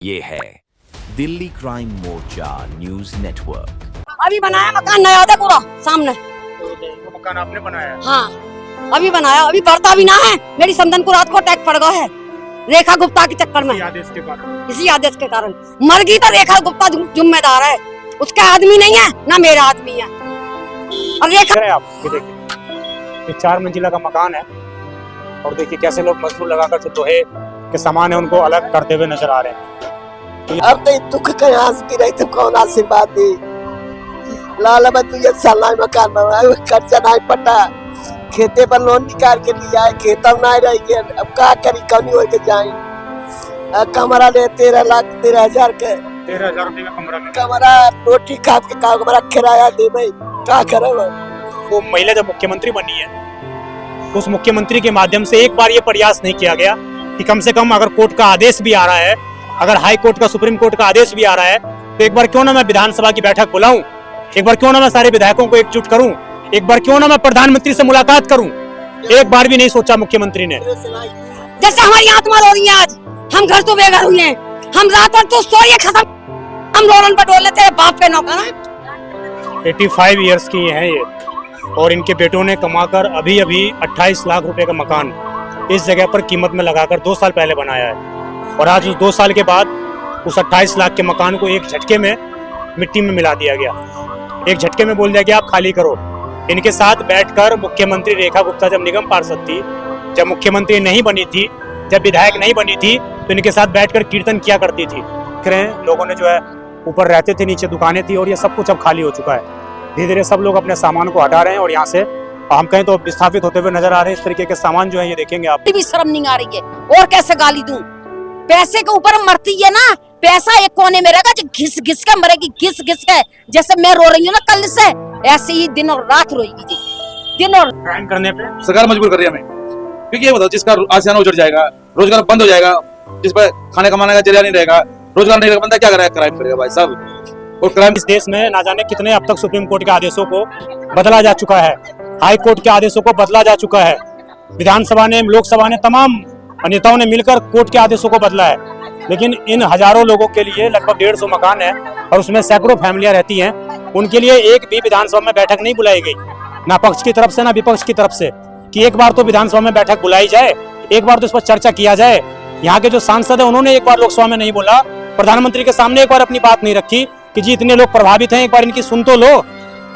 ये है दिल्ली क्राइम मोर्चा news network. अभी बनाया मकान नया था पूरा सामने। तो मकान आपने बनाया? हाँ अभी बनाया, अभी बढ़ता भी ना है। मेरी संदन को रात को अटैक पड़ गया है रेखा गुप्ता के चक्कर में। इसी आदेश के कारण मर गई तो रेखा गुप्ता जिम्मेदार है, उसका आदमी नहीं है ना मेरा आदमी है। और रेखा आप देखिए ये 4 मंजिला का मकान है और देखिए कैसे लोग मजदूर लगाकर जो लोहे के सामान है उनको अलग करते हुए नजर आ रहे हैं। अब तो दुख का आंस की रही तो कौन आशीर्वाद दी। लाला बा तुझे साला मकान बनाया, खर्चा नहीं पटा, खेते पर लोन निकाल के लिया है, खेतों नहीं रही के अब का करी कमी हो के जाए। कमरा ले 13,13,000 के 13,000 रुपए का कमरा में कमरा रोटी खा के कमरा किराया दे भाई का करे। वो महिला जब मुख्यमंत्री बनी है तो उस मुख्यमंत्री के माध्यम से एक बार ये प्रयास नहीं किया गया कि कम से कम अगर कोर्ट का आदेश भी आ रहा है, अगर हाई कोर्ट का सुप्रीम कोर्ट का आदेश भी आ रहा है तो एक बार क्यों ना मैं विधानसभा की बैठक बुलाऊं, एक बार क्यों ना मैं सारे विधायकों को एकजुट करूं, एक बार क्यों ना मैं प्रधानमंत्री से मुलाकात करूं। एक बार भी नहीं सोचा मुख्यमंत्री ने। जैसे हमारी आत्मा रो रही है आज, हम घर तो बेघर हुए हैं, हम रात भर तो सोइए खत्म, हम रोलन पर डोल लेते बाप पे नौकर। 85 इयर्स की हैं ये और इनके बेटों ने कमाकर अभी 28 लाख रुपए का मकान इस जगह पर कीमत में लगाकर 2 साल पहले बनाया है और आज उस 2 साल के बाद उस 28 लाख के मकान को एक झटके में मिट्टी में मिला दिया गया। एक झटके में बोल दिया गया आप खाली करो। इनके साथ बैठकर मुख्यमंत्री रेखा गुप्ता जब निगम पार्षद थी, जब मुख्यमंत्री नहीं बनी थी, जब विधायक नहीं बनी थी तो इनके साथ बैठकर कीर्तन किया करती थी। लोगों ने जो है ऊपर रहते थे, नीचे दुकानें थी और ये सब कुछ अब खाली हो चुका है। धीरे धीरे सब लोग अपने सामान को हटा रहे हैं और यहाँ से हम कहें तो विस्थापित होते हुए नजर आ रहे हैं। इस तरीके के सामान जो है ये देखेंगे आप। भी शर्म नहीं आ रही है और कैसे गाली दूं, पैसे के ऊपर मरती है ना, पैसा एक कोने में रहेगा जो घिस घिस के मरेगी, घिस घिस के। जैसे मैं रो रही हूँ ना कल से, ऐसे ही दिन और रात रोएगी जी, दिन और क्राइम करने पे सरकार मजबूर कर रही है हमें। क्योंकि ये बताओ जिसका आसियाना उजड़ जाएगा, रोजगार बंद हो जाएगा, जिस पर खाने कमाने का जरिया नहीं रहेगा, रोजगार नहीं रहेगा, बंदा क्या करेगा? क्राइम करेगा भाई साहब। और क्राइम इस देश में ना जाने कितने अब तक सुप्रीम कोर्ट के आदेशों को बदला जा चुका है, हाई कोर्ट के आदेशों को बदला जा चुका है, विधानसभा ने, लोकसभा ने, तमाम नेताओं ने मिलकर कोर्ट के आदेशों को बदला है। लेकिन इन हजारों लोगों के लिए लगभग 150 मकान है और उसमें सैकड़ों फैमिलियां रहती हैं, उनके लिए एक भी विधानसभा में बैठक नहीं बुलाई गई, ना पक्ष की तरफ से ना विपक्ष की तरफ से, कि एक बार तो विधानसभा में बैठक बुलाई जाए, एक बार तो इस पर चर्चा किया जाए। यहाँ के जो सांसद है उन्होंने एक बार लोकसभा में नहीं बोला, प्रधानमंत्री के सामने एक बार अपनी बात नहीं रखी कि जी इतने लोग प्रभावित हैं, एक बार इनकी सुन तो लो,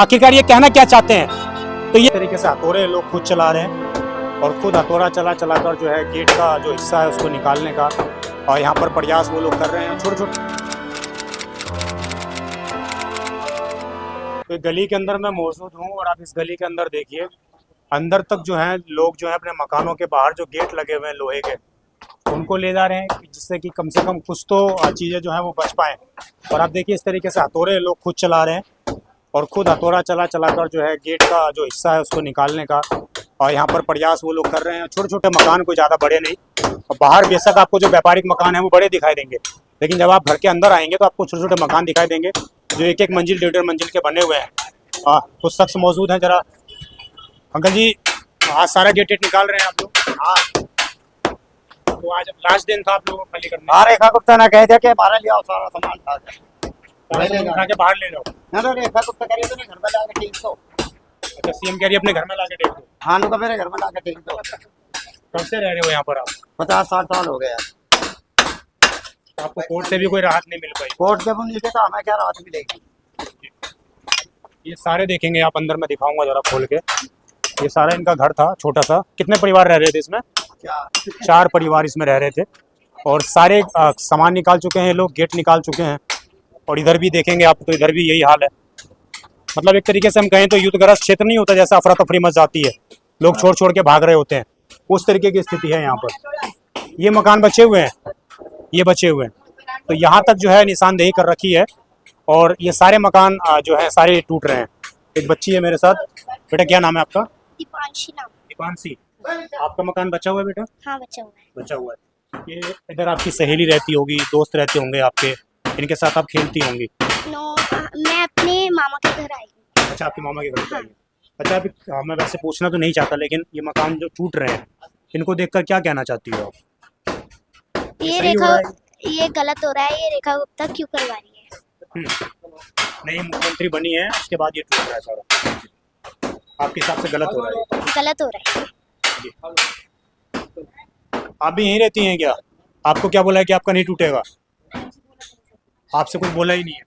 आखिरकार ये कहना क्या चाहते हैं। तो ये तरीके से हथौड़े लोग खुद चला रहे हैं और खुद हथौड़ा चलाकर जो है गेट का जो हिस्सा है उसको निकालने का और यहाँ पर प्रयास वो लोग कर रहे हैं। छोटे छोटे तो गली के अंदर मैं मौजूद हूँ और आप इस गली के अंदर देखिए, अंदर तक जो है लोग जो है अपने मकानों के बाहर जो गेट लगे हुए हैं लोहे के, उनको ले जा रहे हैं जिससे कि कम से कम कुछ तो चीज़ें जो है वो बच पाएँ। और आप देखिए इस तरीके से हथौड़े लोग खुद चला रहे हैं और खुद हथौड़ा चलाकर जो है गेट का जो हिस्सा है उसको निकालने का और यहाँ पर प्रयास वो लोग कर रहे हैं। छोटे छोटे मकान कोई ज़्यादा बड़े नहीं, और बाहर बेशक आपको जो व्यापारिक मकान है वो बड़े दिखाई देंगे, लेकिन जब आप घर के अंदर आएंगे तो आपको छोटे छोटे मकान दिखाई देंगे जो 1-1 मंजिल 1.5 मंजिल के बने हुए हैं। कुछ शख्स मौजूद हैं, जरा अंकल जी आज सारा गेट निकाल रहे हैं आप लोग? हाँ, तो आज लास्ट दिन था आप लोगों को खाली करना। रेखा गुप्ता ना कहे थे कि बाहर ले आओ सारा सामान था उठा के बाहर ले जाओ। ना तो रेखा गुप्ता करिए तो घर में लाके ठीक तो। अच्छा सीएम कह रही है अपने घर में लाके टेक दो। हाँ तो मेरे घर में लाके ठीक तो। कब से रह रहे हो यहाँ पर आप? 50-60 साल हो गया। आपको कोर्ट से भी कोई राहत नहीं मिल पाई? कोर्ट जब मिलते तो हमें क्या राहत मिलेगी? ये सारे देखेंगे आप, अंदर में दिखाऊंगा जरा खोल के। ये सारा इनका घर था छोटा सा। कितने परिवार रह रहे थे इसमें? 4 परिवार इसमें रह रहे थे और सारे सामान निकाल चुके हैं लोग, गेट निकाल चुके हैं। और इधर भी देखेंगे आप तो इधर भी यही हाल है। मतलब एक तरीके से हम कहें तो युद्धग्रस्त क्षेत्र नहीं होता, जैसा अफरा तफरी मच जाती है, लोग छोड़ के भाग रहे होते हैं, उस तरीके की स्थिति है यहाँ पर। ये मकान बचे हुए हैं, ये बचे हुए हैं, तो यहाँ तक जो है निशानदेही कर रखी है और ये सारे मकान जो है सारे टूट रहे हैं। एक बच्ची है मेरे साथ। बेटा क्या नाम है आपका? दीपांशी नाम। दीपांशी, आपका मकान बचा हुआ है बेटा? हाँ बचा हुआ है। बचा हुआ है। ये इधर आपकी सहेली रहती होगी, दोस्त रहते होंगे आपके, इनके साथ आप खेलती होंगी? मैं अपने मामा के घर आई हूँ। अच्छा आपके मामा के घर पे आई है। अच्छा अभी मैं वैसे पूछना तो नहीं चाहता, लेकिन ये मकान जो टूट रहे हैं इनको देखकर क्या कहना चाहती हो आप? ये गलत हो रहा है, ये रेखा गुप्ता क्यों करवा रही है? नई मुख्यमंत्री बनी है, उसके बाद ये टूट रहा है सारा। आपके हिसाब से गलत हो रहा है? गलत हो रहा है। आप भी यहीं रहती हैं क्या? आपको क्या बोला है कि आपका नहीं टूटेगा? आपसे कुछ बोला ही नहीं है?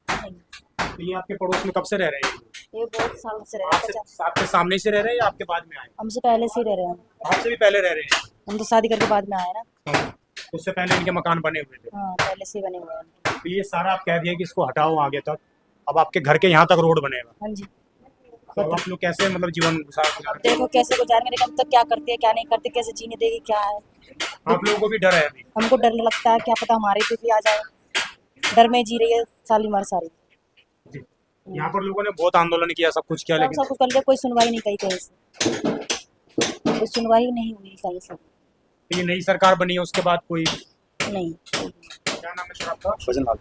तो ये आपके पड़ोस में कब से रह रहे हैं? ये बहुत साल से रह रहे हैं। आपके सामने से रह रहे हैं या आपके बाद में आए? हमसे पहले से ही रह रहे हैं। आपसे भी पहले रह रहे हैं? हम तो शादी करके बाद में आए ना। उससे पहले इनके मकान बने हुए थे? हाँ, पहले से ही बने हुए हैं। तो ये सारा आप कह दिए कि इसको हटाओ आगे तक, अब आपके घर के यहाँ तक रोड बनेगा, हाँ जी। तो अब आप लोग कैसे मतलब जीवन गुजार? देखो कैसे गुजारेंगे, लेकिन हम तक क्या करते हैं क्या नहीं करते, कैसे जीने देगी क्या है। आप लोगों को भी डर है अभी? हमको डर लगता है, क्या पता हमारे पे भी आ जाए। डर में जी रही है साली मर सारी। यहाँ पर लोगों ने बहुत आंदोलन किया, सब कुछ किया, लेकिन सब कुछ कर लिया, कोई सुनवाई नहीं कहीं से, कोई सुनवाई नहीं हुई कहीं से। ये नई सरकार बनी है उसके बाद कोई नहीं। क्या नाम है सर आपका? भजन लाल।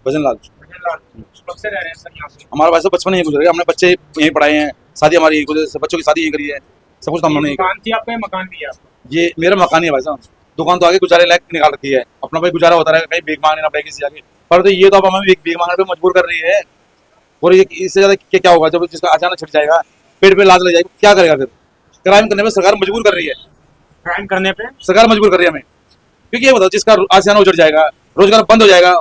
भजन लाल। भजन लाल। कब से रह रहे हैं सर यहाँ पे? हमारा वैसे बचपन यहीं गुजर गया, हमने बच्चे यहीं पढ़ाए हैं, शादी हमारी यहीं गुजरी, बच्चों की शादी यहीं करी है, सब कुछ हमने यहीं किया। मकान थी आपका या मकान भी है आपका? ये मेरा मकान ही है भाई साहब, दुकान तो आगे गुजारे लायक निकाल रखी है, अपना भाई गुजारा होता रहे, कहीं भीख मांगने ना पड़े किसी आगे, पर तो ये तो अब हमें भीख मांगने पे मजबूर कर रही है। और ये इससे ज्यादा क्या होगा जब जिसका अचानक छिट जाएगा, पेट पे लात लग जाएगी, क्या करेगा फिर? क्राइम करने में सरकार मजबूर कर रही है, क्राइम करने पे सरकार मजबूर कर रही है हमें, क्योंकि ये बताओ जिसका आसियाना उजड़ जाएगा, रोजगार बंद हो जाएगा,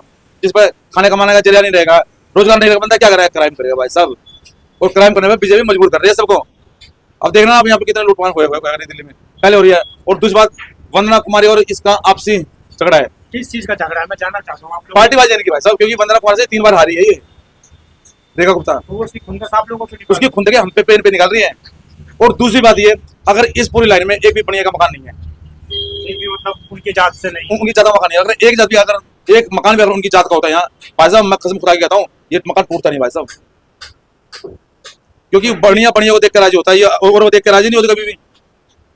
जिस पर खाने कमाने का जरिया नहीं रहेगा, रोजगार नहीं रहेगा, बंदा क्या करेगा? क्राइम करेगा भाई साहब। और क्राइम करने में बीजेपी मजबूर कर रही है सबको। अब देखना आप यहाँ पे कितने लूटमार हुए दिल्ली में पहले हो रही है। और दूसरी बात, वंदना कुमारी और इसका आपसी झगड़ा है। किस चीज का झगड़ा है मैं जानना चाहता हूँ आप लोग? पार्टीबाजी यानी कि भाई साहब, क्योंकि वंदना कुमारी से 3 बार हारी है ये रेखा गुप्ता, तो उसकी खुंदस आप लोगों को क्यों उसकी खुंद के हम पे पेन पे निकाल रही है। और दूसरी बात ये, अगर इस पूरी लाइन में एक भी बढ़िया का मकान नहीं है, एक भी मतलब उनकी जात से नहीं? उनकी जात का मकान नहीं है, अगर एक जात भी, अगर एक मकान भी अगर उनकी जात का होता है यहाँ, भाई साहब मैं कसम खुदा की कहता हूँ ये मकान टूटता नहीं भाई साहब, क्योंकि बढ़िया बढ़िया वो देख कर राजी होता है, और वो देख कर राजी नहीं होते कभी भी।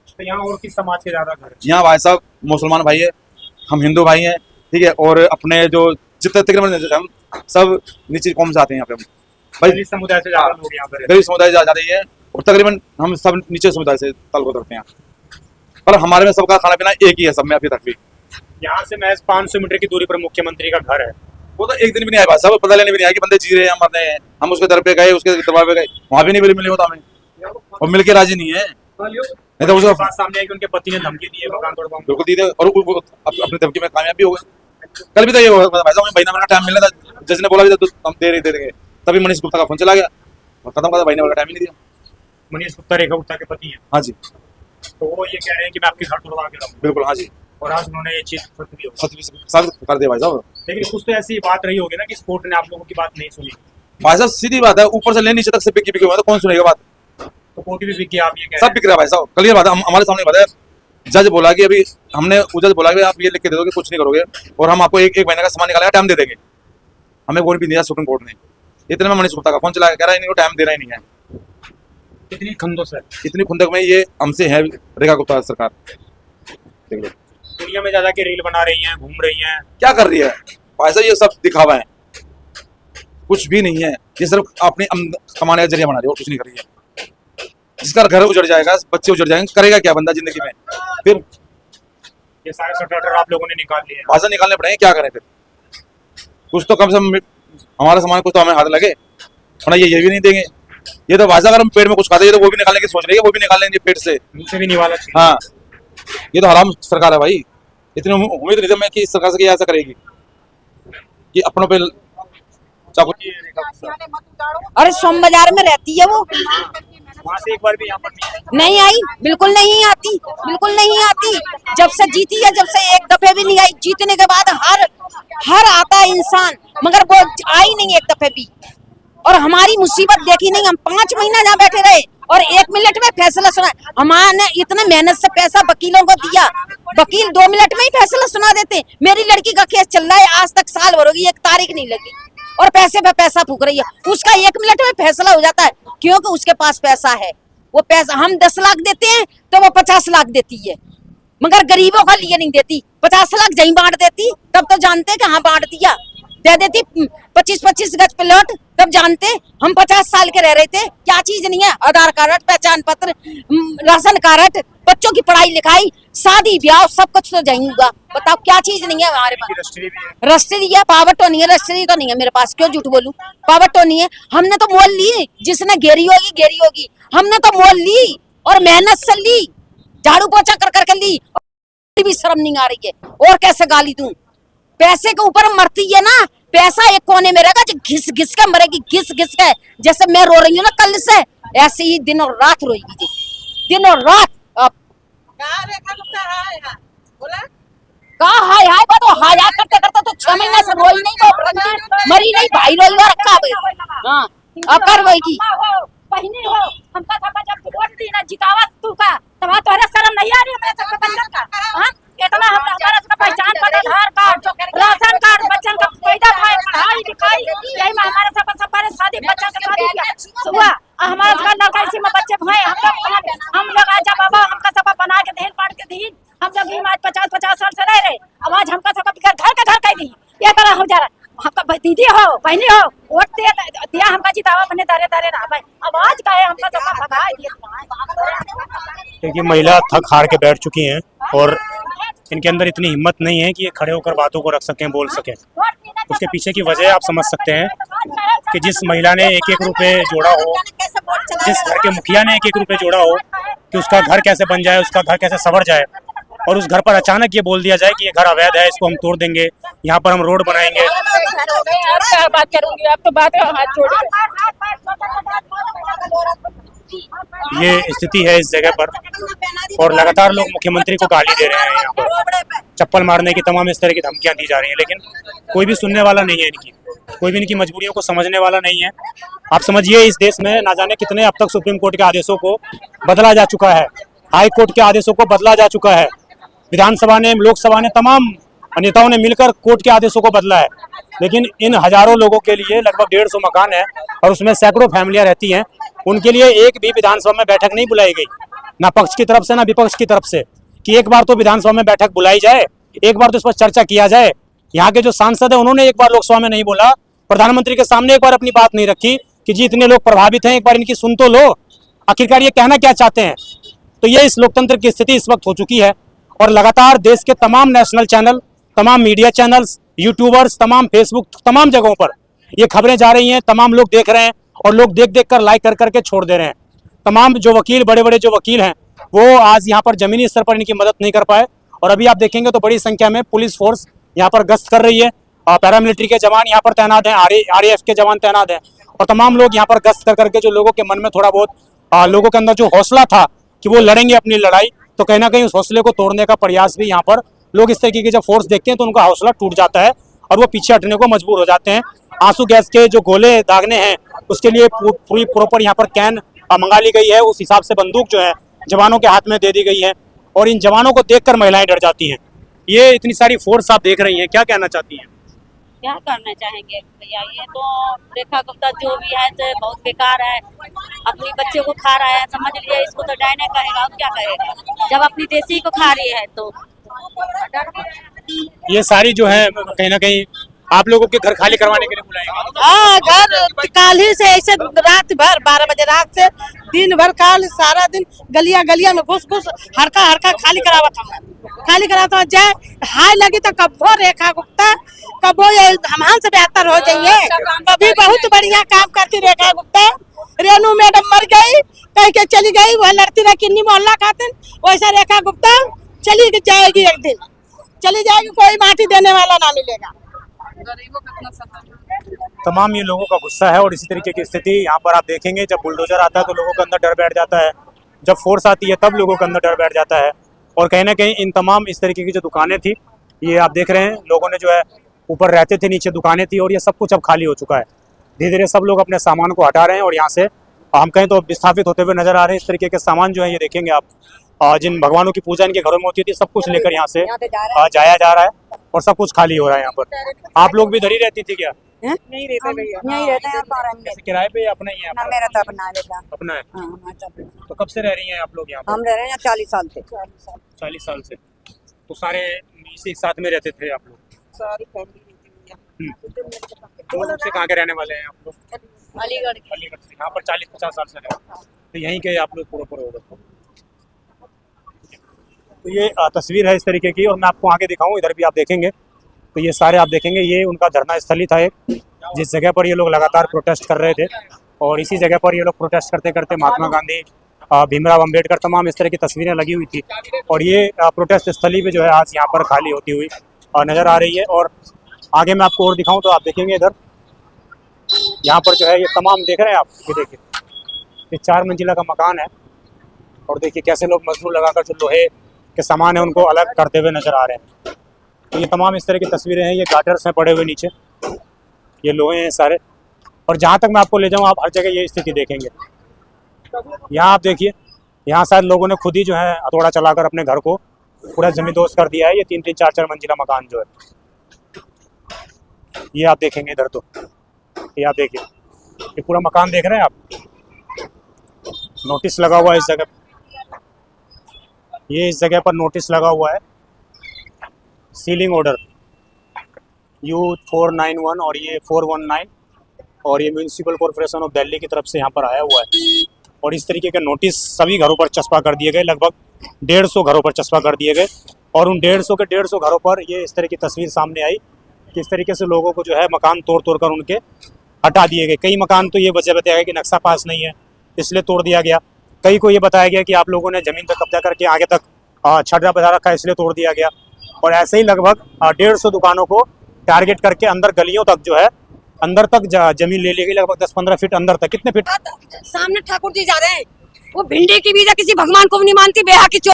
तो यहाँ और किस समाज के ज्यादा घर है? यहाँ भाई साहब मुसलमान भाई है, हम हिंदू भाई हैं, ठीक है, और अपने जो जितने तकरीबन हम सब नीचे कौम से आते हैं यहाँ पे भाई, दलित समुदाय से ज्यादा लोग यहाँ पर गरीब समुदाय से ज्यादा ही है, और तकरीबन हम सब नीचे समुदाय से ताल्लुक रखते हैं, पर हमारे में सबका खाना पीना एक ही है सब में अभी तक भी। यहाँ से महज 500 मीटर की दूरी पर मुख्यमंत्री का घर है। वो तो एक दिन भी नहीं आया भाई साहब, पता लेने भी नहीं आया कि बंदे जी रहे हैं मर रहे हैं, हम उसके दर पे गए, उसके दरबार पे गए, वहाँ भी नहीं मिले होता हमें, और मिल के राजी नहीं है। नहीं तो उसका बात सामने आई कि उनके पति ने धमकी दी है मकान तोड़वाऊंगा। बिल्कुल दी थी, और वो अपनी धमकी में कामयाब भी हो गए। कल भी तो ये हुआ भाई साहब, महीना का टाइम मिला था, जज ने बोला भी था तो हम दे देंगे, तभी मनीष गुप्ता का फोन चला गया और खत्म कर, महीने का टाइम ही नहीं दिया। मनीष गुप्ता रेखा गुप्ता के पति हैं? हाँ जी, तो वो ये कह रहे हैं कि मैं आपके घर तोड़वा के लाऊंगा, बिल्कुल हाँ जी, और आज उन्होंने ये चीज सत्य भी होगी। साबित कर दिया भाई साहब। लेकिन कुछ तो ऐसी बात रही होगी ना कि कोर्ट ने आप लोगों की बात नहीं सुनी। भाई साहब सीधी बात है, ऊपर से ले नीचे तक से बिकी हुआ, तो कौन सुनेगा बात? तो कोर्ट भी बिक गया, आप ये कह सब बिक रहा है भाई साहब, क्लियर बात है, हमारे सामने बात है। जज बोला कि अभी हमने, जज बोला कि आप ये लिख के दे दोगे, कुछ नहीं करोगे, और हम आपको एक महीने का सामान निकालने का टाइम दे देंगे। हमें वो भी दिया सुप्रीम कोर्ट ने। इतने में मनीष गुप्ता का फोन चला, कह रहा है इनको टाइम देना ही नहीं है। इतनी खंदोस है, इतनी खुंदक में ये हमसे है रेखा गुप्ता सरकार। देख लो दुनिया में ज्यादा की रील बना रही हैं, घूम रही हैं, क्या कर रही है भाई साहब, ये सब दिखावा है, कुछ भी नहीं है, ये सिर्फ अपनी कमाने का जरिया बना रही है और कुछ नहीं कर रही है। जिसका घर उजड़ जाएगा, बच्चे उजड़ जाएंगे, करेगा क्या बंदा जिंदगी में? फिर ये सारे सटर आप लोगों ने निकाल लिए हैं। भाषा निकालने पड़ेंगे, क्या करें फिर? कुछ तो कम से कम हमारा सामान कुछ तो हमें हाथ लगे, वरना ये भी नहीं देंगे। ये तो भाषा अगर हम पेट में कुछ खाते हैं तो वो भी निकालने की सोच रही है, वो भी निकाल लेंगे पेट से, मुंह से भी नहीं वाला चाहिए। हाँ, ये तो हराम सरकार है भाई। इतनी उम्मीद नहीं थी मैं कि इस सरकार से कि ऐसा करेगी, कि अपनों पे चाकू। अरे सोम बाजार में रहती है वो, वहाँ से एक बार भी यहाँ पर नहीं नहीं आई, बिल्कुल नहीं आती, बिल्कुल नहीं आती। जब से जीती है, जब से एक दफे भी नहीं आई। जीतने के बाद हर आता है इंसान, मगर वो आई नहीं एक दफे भी। और हमारी मुसीबत देखी नहीं, हम 5 महीना जहाँ बैठे रहे और 1 मिनट में फैसला सुना। हमारे इतने मेहनत से पैसा वकीलों को दिया, वकील 2 मिनट में ही फैसला सुना देते। मेरी लड़की का केस चल रहा है, आज तक साल भर होगी, एक तारीख नहीं लगी, और पैसे पे पैसा फूक रही है। उसका 1 मिनट में फैसला हो जाता है, क्योंकि उसके पास पैसा है। वो पैसा हम 10 लाख देते हैं तो वो 50 लाख देती है, मगर गरीबों का लिए नहीं देती। 50 लाख जहीं बांट देती, तब तो जानते कि हाँ बांट दिया। दे देती 25-25 गज प्लॉट, तब जानते हम 50 साल के रह रहे थे। क्या चीज नहीं है? आधार कार्ड, पहचान पत्र, राशन कार्ड, बच्चों की पढ़ाई लिखाई, शादी ब्याह सब कुछ तो जाऊंगा। बताओ क्या चीज नहीं है हमारे पास। रजिस्ट्री भी है। रजिस्ट्री है, पावर तो नहीं है, रजिस्ट्री तो नहीं है मेरे पास, क्यों झूठ बोलूं। पावर तो नहीं है, हमने तो मोल ली, जिसने घेरी होगी, हमने तो मोल ली और मेहनत से ली, झाड़ू पोछा कर करके ली, भी शर्म नहीं आ रही है। और कैसे गाली दूं, पैसे के ऊपर मरती है ना, पैसा एक कोने में रहेगा जो घिस घिस के मरेगी, घिस घिस के। जैसे मैं रो रही हूँ ना कल से, ऐसे ही दिन और रात रोएगी जी, दिन और रात। अब कहा हाय हाय तो हाय हाय करते करते तो 6 महीने से रोई नहीं, वो मरी नहीं, भाई रोई और रखा भाई। हाँ अब कर रोएगी। बहनी हो, हमका सब जब वोट दी ना जितावा तू का, तब तोहरा शर्म नहीं आ रही है सब बच्चन का। हां इतना हमारा सब पहचान पत्र, आधार कार्ड, राशन कार्ड, बच्चन का पैदा खाए, पढ़ाई लिखाई, यही में हमारे सब पर शादी, बच्चा का शादी किया सुबह हमारा घर लड़का इसी में बच्चे भए हम लोग आजा बाबा हमका सब बना के देन पाड़ के दी। हम लोग भी आज 50 साल से रह रहे, अब आज हमका सब घर के घर कह दी ये तरह हो जा रहा। हमका दीदी हो, बहनी हो, वोट दिया हमका जितावा, अपने दरे दरे रहा भाई। अब आज का है हमका सब भगा दिया। क्योंकि महिला थक हार के बैठ चुकी हैं और इनके अंदर इतनी हिम्मत नहीं है कि ये खड़े होकर बातों को रख सकें, बोल सकें। उसके पीछे की वजह आप समझ सकते हैं कि जिस महिला ने 1-1 रुपए जोड़ा हो, जिस घर के मुखिया ने 1-1 रुपए जोड़ा हो कि उसका घर कैसे बन जाए, उसका घर कैसे संवर जाए, और उस घर पर अचानक ये बोल दिया जाए कि ये घर अवैध है, इसको हम तोड़ देंगे, यहाँ पर हम रोड बनाएंगे। अब क्या बात करूंगी, अब तो बात हाथ जोड़ ये स्थिति है इस जगह पर और लगातार लोग मुख्यमंत्री को गाली दे रहे हैं, यहाँ पर चप्पल मारने की तमाम इस तरह की धमकियां दी जा रही हैं, लेकिन कोई भी सुनने वाला नहीं है इनकी, कोई भी इनकी मजबूरियों को समझने वाला नहीं है। आप समझिए इस देश में ना जाने कितने अब तक सुप्रीम कोर्ट के आदेशों को बदला जा चुका है, हाई कोर्ट के आदेशों को बदला जा चुका है, विधानसभा ने, लोकसभा ने, तमाम नेताओं ने मिलकर कोर्ट के आदेशों को बदला है, लेकिन इन हजारों लोगों के लिए लगभग 150 मकान है और उसमें सैकड़ों फैमिलियां रहती हैं, उनके लिए एक भी विधानसभा में बैठक नहीं बुलाई गई, ना पक्ष की तरफ से ना विपक्ष की तरफ से, कि एक बार तो विधानसभा में बैठक बुलाई जाए, एक बार तो इस पर चर्चा किया जाए। यहाँ के जो सांसद है उन्होंने एक बार लोकसभा में नहीं बोला, प्रधानमंत्री के सामने एक बार अपनी बात नहीं रखी कि जी इतने लोग प्रभावित हैं, एक बार इनकी सुन तो लो, आखिरकार ये कहना क्या चाहते हैं। तो ये इस लोकतंत्र की स्थिति इस वक्त हो चुकी है और लगातार देश के तमाम नेशनल चैनल, तमाम मीडिया चैनल्स, यूट्यूबर्स, तमाम फेसबुक, तमाम जगहों पर ये खबरें जा रही हैं, तमाम लोग देख रहे हैं और लोग देख देख कर लाइक कर करके छोड़ दे रहे हैं। तमाम जो वकील, बड़े बड़े जो वकील हैं, वो आज यहाँ पर जमीनी स्तर पर इनकी मदद नहीं कर पाए और अभी आप देखेंगे तो बड़ी संख्या में पुलिस फोर्स यहाँ पर गश्त कर रही है, पैरामिलिट्री के जवान यहाँ पर तैनात हैं, RAF के जवान तैनात हैं और तमाम लोग यहाँ पर गश्त कर करके जो लोगों के मन में थोड़ा बहुत लोगों के अंदर जो हौसला था कि वो लड़ेंगे अपनी लड़ाई, तो कहीं ना कहीं उस हौसले को तोड़ने का प्रयास भी यहाँ पर लोग इस तरीके की जब फोर्स देखते हैं तो उनका हौसला टूट जाता है और वो पीछे हटने को मजबूर हो जाते हैं। आंसू गैस के जो गोले दागने हैं उसके लिए पूरी प्रॉपर यहाँ पर कैन मंगा ली गई है, उस हिसाब से बंदूक जो है जवानों के हाथ में दे दी गई है और इन जवानों को देखकर महिलाएं डर जाती हैं। ये इतनी सारी फोर्स आप देख रही हैं, क्या कहना चाहती हैं? क्या करना चाहेंगे भैया, ये तो रेखा गुप्ता जो भी है तो बहुत बेकार है, अपनी बच्चे को खा रहा है, समझ लीजिए इसको तो डायने कहेगा और क्या कहेगा, जब अपनी देसी को खा रही है तो। ये सारी जो है कहीं ना कहीं आप लोगों के घर खाली करवाने के लिए बुलाएंगे। हाँ, घर काल ही से ऐसे रात भर 12 बजे रात से दिन भर काल सारा दिन गलिया में घुस हरका खाली करावत जाए हाय लगी तो कबो रेखा गुप्ता, कबो ये हमहन से बेहतर हो जाइए, कभी बहुत बढ़िया काम करती रेखा गुप्ता। रेनू मैडम मर गई, कह के चली गई, वह लड़ती रही किन्नी मोहल्ला खातिर, वैसा रेखा गुप्ता चली जाएगी, एक दिन चली जाएगी, कोई माटी देने वाला ना मिलेगा। तमाम ये लोगों का गुस्सा है और इसी तरीके की स्थिति यहाँ पर आप देखेंगे, जब बुलडोजर आता है तो लोगों के अंदर डर बैठ जाता है, जब फोर्स आती है तब लोगों के अंदर डर बैठ जाता है और कहीं ना कहीं इन तमाम इस तरीके की जो दुकानें थी, ये आप देख रहे हैं, लोगों ने जो है ऊपर रहते थे, नीचे दुकानें थी और ये सब कुछ अब खाली हो चुका है। धीरे धीरे सब लोग अपने सामान को हटा रहे हैं और यहाँ से हम कहीं तो विस्थापित होते हुए नजर आ रहे हैं। इस तरीके के सामान जो है ये देखेंगे आप, जिन भगवानों की पूजा इनके घरों में होती थी, सब कुछ लेकर यहाँ से जाया जा रहा है और सब कुछ खाली हो रहा है यहाँ पर। आप लोग भी इधर ही रहती थी क्या? नहीं रहते भैया, नहीं रहते हैं, किराए पे अपना ही है? मेरा तो अपना बेटा अपना है। हाँ, तो कब से रह रही हैं आप लोग यहाँ पर? हम रह रहे हैं 40 साल से। 40 साल से। तो सारे इसी साथ में रहते थे आप लोग? सारी फैमिली। तो से कहाँ के रहने वाले हैं आप लोग? अलीगढ़ से। यहाँ पर 40-50 साल से रहे, तो यहीं के आप लोग पूरे हो गए। तो ये तस्वीर है इस तरीके की, और मैं आपको आगे दिखाऊं, इधर भी आप देखेंगे तो ये सारे आप देखेंगे, ये उनका धरना स्थली था एक, जिस जगह पर ये लोग लगातार प्रोटेस्ट कर रहे थे। और इसी जगह पर ये लोग प्रोटेस्ट करते करते महात्मा गांधी, भीमराव अंबेडकर, तमाम इस तरह की तस्वीरें लगी हुई थी। और ये प्रोटेस्ट स्थली पे जो है आज यहाँ पर खाली होती हुई नज़र आ रही है। और आगे मैं आपको और दिखाऊं तो आप देखेंगे इधर, यहाँ पर जो है ये तमाम देख रहे हैं आप, ये देखिए ये 4 मंजिला का मकान है। और देखिए कैसे लोग मजदूर लगाकर जो लोहे के सामान है उनको अलग करते हुए नजर आ रहे हैं। तो ये तमाम इस तरह की तस्वीरें हैं, ये गाटर्स हैं पड़े हुए नीचे, ये लोहे हैं सारे। और जहाँ तक मैं आपको ले जाऊँ, आप हर जगह ये स्थिति देखेंगे। यहाँ आप देखिए, यहाँ शायद लोगों ने खुद ही जो है हथौड़ा चलाकर अपने घर को पूरा जमींदोज कर दिया है। ये 3-3, 4-4 मंजिला मकान जो है, ये आप देखेंगे इधर, तो ये आप देखिए, ये पूरा मकान देख रहे हैं आप, नोटिस लगा हुआ है इस जगह, ये इस जगह पर नोटिस लगा हुआ है, सीलिंग ऑर्डर U491 और ये 419, और ये म्यूनिसिपल कॉर्पोरेशन ऑफ दिल्ली की तरफ से यहाँ पर आया हुआ है। और इस तरीके के नोटिस सभी घरों पर चस्पा कर दिए गए, लगभग 150 घरों पर चस्पा कर दिए गए। और उन 150 घरों पर ये इस तरह की तस्वीर सामने आई कि इस तरीके से लोगों को जो है मकान तोड़ कर उनके हटा दिए गए। कई मकान तो ये वजह बताया गया कि नक्शा पास नहीं है इसलिए तोड़ दिया गया, कई को ये बताया गया कि आप लोगों ने ज़मीन पर कब्जा करके आगे तक छर्रा बजा रखा है इसलिए तोड़ दिया गया। और ऐसे ही लगभग 150 दुकानों को टारगेट करके अंदर गलियों तक जो है, अंदर तक जमीन ले ली गई, लगभग 10-15 फीट अंदर तक। कितने फीट? सामने ठाकुर जी जा रहे हैं, वो भिंडी की बीजा किसी भगवान को भी नहीं मानती, बेहा की चोर।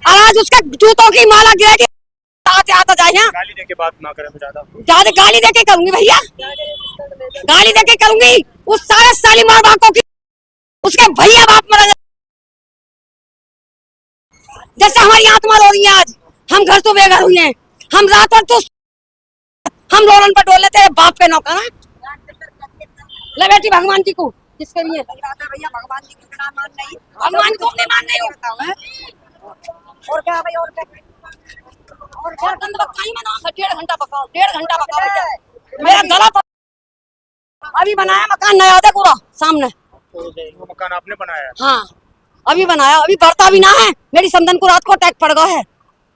आज उसका जूतों की माला गिरेगी, आता जाए। यहाँ गाली देके बात ना करें तो ज्यादा गाली देके करूंगी भैया, गाली देके करूंगी उस सारे साली मार बापों की, उसके भैया बाप मरा जैसे हमारी आत्मा रो रही है। आज हम घर तो बेघर हुए हैं, हम रात भर तो हम रोलन पर डोले तेरे बाप के नौकर हैं। ले बेटी भगवान जी को, किसके लिए भैया भगवान जी को नाम मान नहीं, भगवान को नहीं मान नहीं और क्या भाई, और क्या और क्या गंद बकाई में ना 1.5 घंटा पकाओ, 1.5 घंटा पकाओ भैया, मेरा गला अभी बनाया मकान नया था पूरा सामने। वो मकान आपने बनाया है? हाँ अभी बनाया, अभी बढ़ता भी ना है। मेरी समधन को रात को अटैक पड़ गया है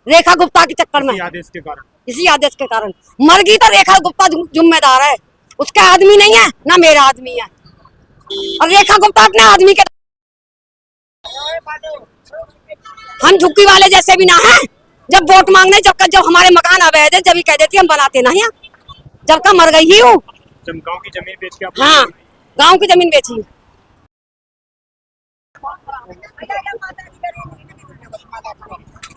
रेखा गुप्ता के चक्कर में, आदेश के कारण, इसी आदेश के कारण मर गई। तो रेखा गुप्ता जिम्मेदार है, उसका आदमी नहीं है ना मेरा आदमी है। और रेखा गुप्ता अपने आदमी के, हम झुक्की वाले जैसे भी ना है। जब वोट मांगने जब हमारे मकान अवैध है, जब ही कह देती हम बनाते ना है। जब का मर गई ही हूँ, गाँव की जमीन बेच के, हाँ गाँव की जमीन बेची।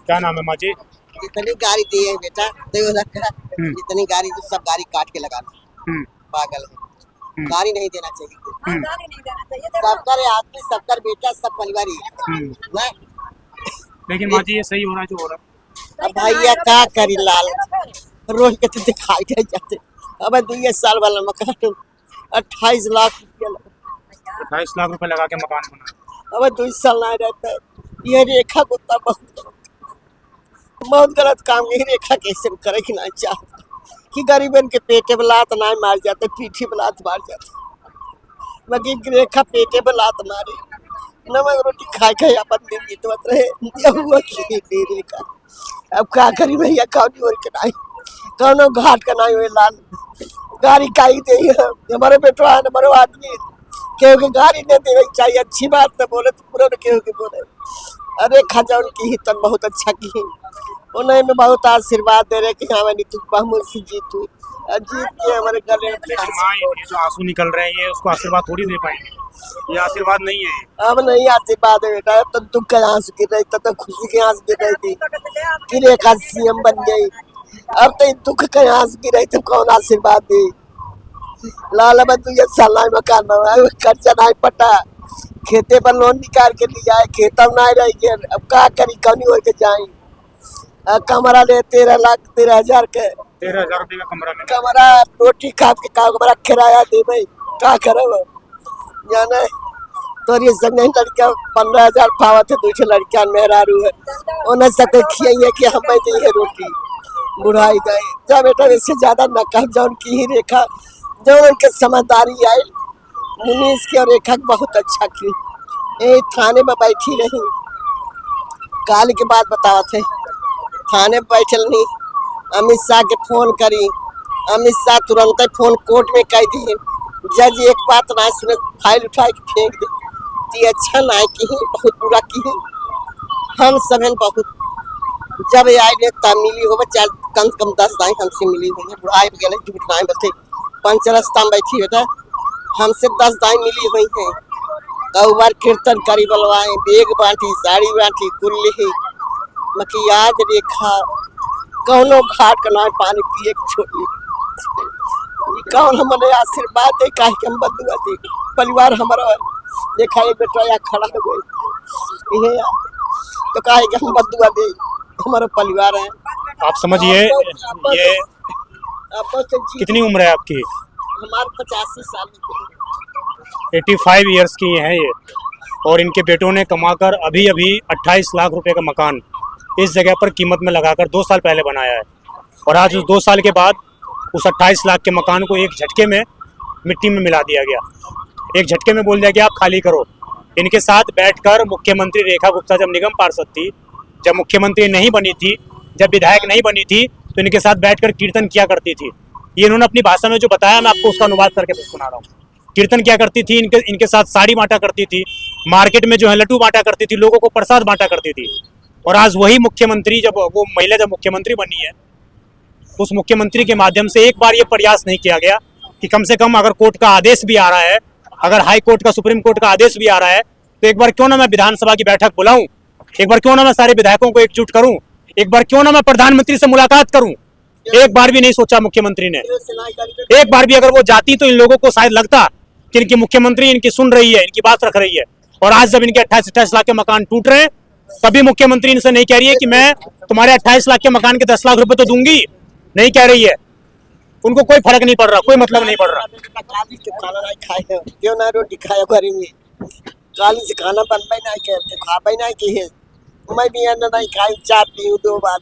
क्या नाम है माँ जी? जितनी गाड़ी दी है बेटा, जितनी गाड़ी तो सब गाड़ी काट के लगाना, पागल है। गाड़ी नहीं देना चाहिए, सबकर आदमी, सबकर बेटा, सब परिवार ही। लेकिन माँ जी ये सही हो रहा है जो हो रहा है? अब भैया क्या करी, लाल रोज के तो दिखाई दे जाते। अब 2 साल वाला मकान 28 लाख रुपया लगा, 28 लाख रुपए लगा के मकान बना। अब 2 साल नहीं रहता है। ये रेखा गुप्ता बहुत गलत काम। ये रेखा कैसे करे कि नहीं चाहता कि गरीबन के पेटे बलात नहीं मार जाते, पीठी बलात मार जाते। बाकी रेखा पेटे बलात मारे, नमक रोटी खाए खाए अपन दिन बीतवत रहे। रेखा अब क्या करी भैया, कौन और के नहीं, कौनो घाट का नहीं हुए लाल गाड़ी काई दे हमारे बेटवा है, हमारे आदमी केहू के गाड़ी नहीं देवे चाहिए। अच्छी बात न बोले तो पूरा केहू के बोले। अरे खजा उनकी ही तन बहुत अच्छा की, उन्हें में बहुत आशीर्वाद दे रहे कि हाँ मैंने तुझ बहुमत से जीत हुई, जीत के हमारे गले में। ये जो आंसू निकल रहे हैं, उसको आशीर्वाद थोड़ी दे पाएंगे, ये आशीर्वाद नहीं है। अब नहीं आशीर्वाद है बेटा, अब तो दुख का आंसू गिर रही, तब तो खुशी के आंसू गिर रही थी कि रेखा CM बन गई। अब तो दुख का आंसू गिर रही तो कौन आशीर्वाद दे। लाल तू ये साल मकान बनाया, खर्चा नहीं पटा, खेते पर लोन निकाल के लिया है, खेतम नहीं रही के। अब क्या करी, कौनी हो के जाए। कमरा ले 13,13,000 के, 13,000 रुपये का कमरा में, कमरा रोटी खा के कमरा किराया दे भाई, क्या करे वो जाने। तो ये सब नहीं, लड़कियां 15,000 पावा थे, 2 लड़कियां मेहरारू है, उन्हें सबके खियाइए कि हम दी रोटी बुढ़ाई गए। जब बेटा इससे ज्यादा न कह जो उनकी ही रेखा, जो उनके समझदारी आई मुनीस की और रेखा बहुत अच्छा की। ए थाने में बैठी रही, काल के बाद बतावा थे, थाने में बैठल नहीं, अमित शाह के फोन करी, अमित शाह तुरंत ही फोन कोर्ट में कह दी, जज एक बात ना सुने, फाइल उठा के फेंक दे। ती अच्छा ना की, बहुत बुरा की, हम सभी बहुत जब आए तब मिली हो, चाहे कम से कम 10 दाई हमसे मिली हुई है, बुढ़ाई गए झूठ ना बचे, पंच रास्ता में बैठी बेटा, हमसे 10 दाई मिली हुई है। कई बार कीर्तन करी बलवाए, बेग बांटी, साड़ी बांटी, कुल्ली ही मकी याद रेखा, कौनो घाट का ना पानी पिए के छोड़ी, कौन हमारे आशीर्वाद है, काहे के हम बदुआ दे, परिवार हमारा देखा एक बेटा यहाँ खड़ा हो गई, ये तो काहे के हम बदुआ दे, हमारा परिवार है। आप समझिए, ये कितनी उम्र है आपकी? हमारे 85 साल की, 85 ईयर्स की हैं ये, और इनके बेटों ने कमाकर अभी अभी 28 लाख रुपए का मकान इस जगह पर कीमत में लगाकर 2 साल पहले बनाया है, और आज उस 2 साल के बाद उस 28 लाख के मकान को एक झटके में मिट्टी में मिला दिया गया। एक झटके में बोल दिया कि आप खाली करो। इनके साथ बैठकर मुख्यमंत्री रेखा गुप्ता जब निगम पार्षद थी, जब मुख्यमंत्री नहीं बनी थी, जब विधायक नहीं बनी थी, तो इनके साथ बैठकर कीर्तन किया करती थी। ये इन्होंने अपनी भाषा में जो बताया, मैं आपको उसका अनुवाद करके सुना रहा हूँ। कीर्तन किया करती थी, इनके साथ साड़ी बांटा करती थी, मार्केट में जो है लड्डू बांटा करती थी, लोगों को प्रसाद बांटा करती थी। और आज वही मुख्यमंत्री, जब वो महिला जब मुख्यमंत्री बनी है, उस मुख्यमंत्री के माध्यम से एक बार ये प्रयास नहीं किया गया कि कम से कम अगर कोर्ट का आदेश भी आ रहा है, अगर हाई कोर्ट का, सुप्रीम कोर्ट का आदेश भी आ रहा है, तो एक बार क्यों ना मैं विधानसभा की बैठक बुलाऊं, एक बार क्यों ना मैं सारे विधायकों को एकजुट करूं, एक बार क्यों ना मैं प्रधानमंत्री से मुलाकात करूं। एक बार भी नहीं सोचा मुख्यमंत्री ने। एक बार भी अगर वो जाती तो इन लोगों को शायद लगता कि इनकी मुख्यमंत्री इनकी सुन रही है, इनकी बात रख रही है। और आज जब इनके 28 लाख के मकान टूट रहे हैं, तभी मुख्यमंत्री इनसे नहीं कह रही है कि मैं तुम्हारे 28 लाख के मकान के 10 लाख रुपए तो दूंगी, नहीं कह रही है। उनको कोई फर्क नहीं पड़ रहा, कोई मतलब नहीं पड़ रहा। काली के खाना नहीं खाए, क्यों ना रोटी खाया करेंगे, काली से खाना बनवाई नहीं करते, खावाई नहीं की है, मैं भी नहीं खाई, चाय पी 2 बार,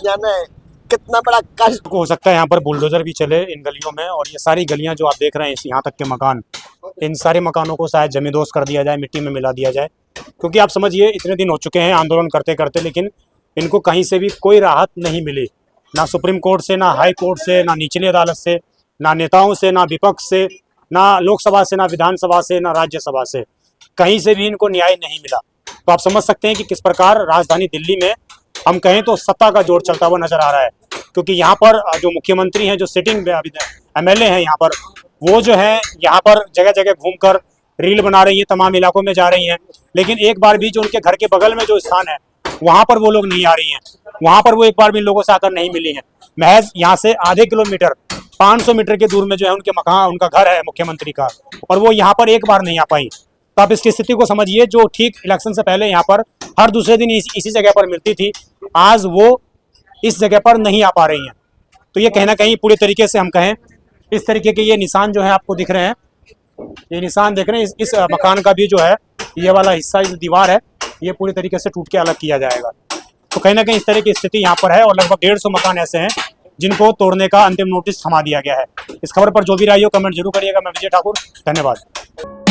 जाना है कितना बड़ा कष्ट हो सकता है यहाँ पर बुलडोजर भी चले इन गलियों में, और ये सारी गलियां जो आप देख रहे हैं, यहाँ तक के मकान, इन सारे मकानों को शायद जमींदोज कर दिया जाए, मिट्टी में मिला दिया जाए। क्योंकि आप समझिए, इतने दिन हो चुके हैं आंदोलन करते करते, लेकिन इनको कहीं से भी कोई राहत नहीं मिली, ना सुप्रीम कोर्ट से, ना हाई कोर्ट से, ना निचली अदालत से, ना नेताओं से, ना विपक्ष से, ना लोकसभा से, ना विधानसभा से, ना राज्यसभा से, कहीं से भी इनको न्याय नहीं मिला। तो आप समझ सकते हैं कि किस प्रकार राजधानी दिल्ली में हम कहें तो सत्ता का जोर चलता हुआ नजर आ रहा है। क्योंकि यहाँ पर जो मुख्यमंत्री हैं, जो सिटिंग MLA हैं यहाँ पर, वो जो है यहाँ पर जगह जगह घूमकर रील बना रही है, तमाम इलाकों में जा रही हैं, लेकिन एक बार भी जो उनके घर के बगल में जो स्थान है, वहाँ पर वो लोग नहीं आ रही हैं, वहाँ पर वो एक बार भी लोगों से आकर नहीं मिली हैं। महज यहाँ से आधे किलोमीटर, 500 मीटर के दूर में जो है उनके मकान, उनका घर है मुख्यमंत्री का, और वो यहाँ पर एक बार नहीं आ पाई। तो आप इसकी स्थिति को समझिए, जो ठीक इलेक्शन से पहले यहाँ पर हर दूसरे दिन इसी जगह पर मिलती थी, आज वो इस जगह पर नहीं आ पा रही हैं। तो ये कहीं ना कहीं पूरी तरीके से हम कहें, इस तरीके के ये निशान जो है आपको दिख रहे हैं, ये निशान देख रहे हैं, इस मकान का भी जो है ये वाला हिस्सा, जो दीवार है, ये पूरी तरीके से टूट के अलग किया जाएगा। तो कहीं ना कहीं इस तरह की स्थिति यहाँ पर है, और लगभग 150 मकान ऐसे हैं जिनको तोड़ने का अंतिम नोटिस थमा दिया गया है। इस खबर पर जो भी राय हो कमेंट जरूर करिएगा। मैं विजय ठाकुर, धन्यवाद।